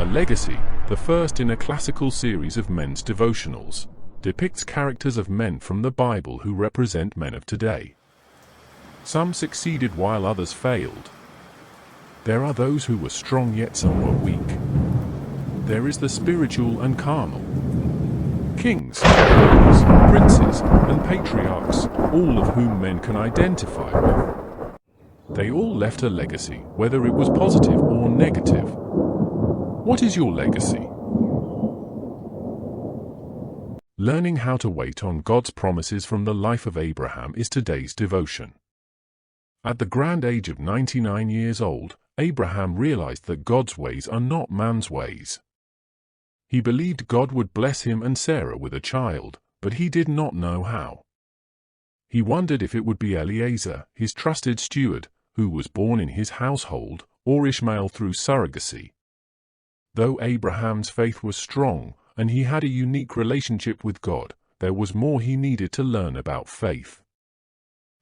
A Legacy, the first in a classical series of men's devotionals, depicts characters of men from the Bible who represent men of today. Some succeeded while others failed. There are those who were strong yet some were weak. There is the spiritual and carnal. Kings, rulers, princes, and patriarchs, all of whom men can identify with. They all left a legacy, whether it was positive or negative. What is your legacy? Learning how to wait on God's promises from the life of Abraham is today's devotion. At the grand age of 99 years old, Abraham realized that God's ways are not man's ways. He believed God would bless him and Sarah with a child, but he did not know how. He wondered if it would be Eliezer, his trusted steward, who was born in his household, or Ishmael through surrogacy. Though Abraham's faith was strong, and he had a unique relationship with God, there was more he needed to learn about faith.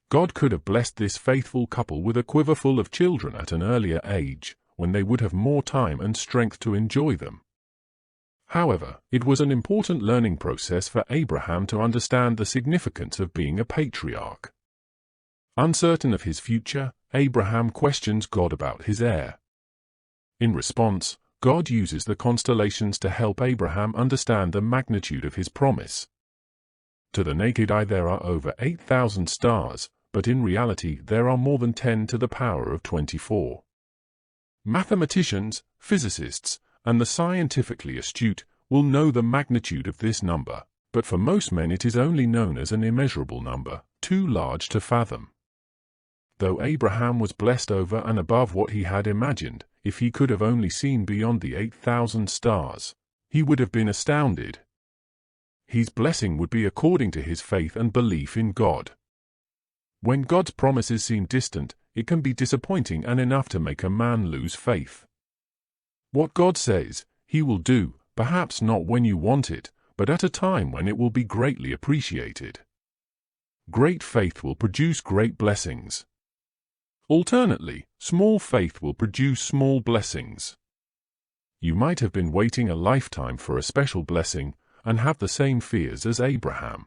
God could have blessed this faithful couple with a quiver full of children at an earlier age, when they would have more time and strength to enjoy them. However, it was an important learning process for Abraham to understand the significance of being a patriarch. Uncertain of his future, Abraham questions God about his heir. In response, God uses the constellations to help Abraham understand the magnitude of his promise. To the naked eye there are over 8,000 stars, but in reality there are more than 10 to the power of 24. Mathematicians, physicists, and the scientifically astute will know the magnitude of this number, but for most men it is only known as an immeasurable number, too large to fathom. Though Abraham was blessed over and above what he had imagined, if he could have only seen beyond the 8,000 stars, he would have been astounded. His blessing would be according to his faith and belief in God. When God's promises seem distant, it can be disappointing and enough to make a man lose faith. What God says, He will do, perhaps not when you want it, but at a time when it will be greatly appreciated. Great faith will produce great blessings. Alternately, small faith will produce small blessings. You might have been waiting a lifetime for a special blessing, and have the same fears as Abraham.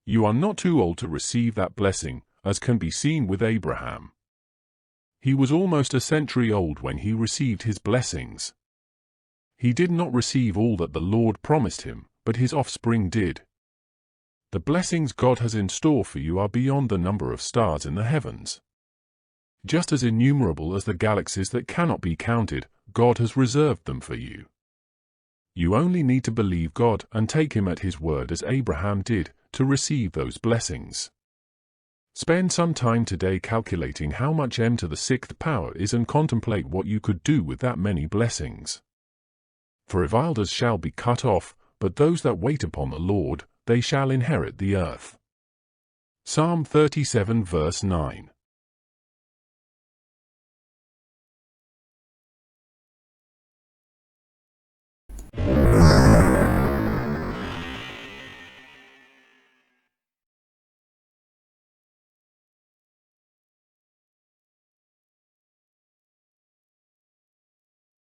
You are not too old to receive that blessing, as can be seen with Abraham. He was almost a century old when he received his blessings. He did not receive all that the Lord promised him, but his offspring did. The blessings God has in store for you are beyond the number of stars in the heavens. Just as innumerable as the galaxies that cannot be counted, God has reserved them for you. You only need to believe God and take Him at His word as Abraham did, to receive those blessings. Spend some time today calculating how much m to the 6th power is and contemplate what you could do with that many blessings. For if elders shall be cut off, but those that wait upon the Lord, they shall inherit the earth. Psalm 37 verse 9.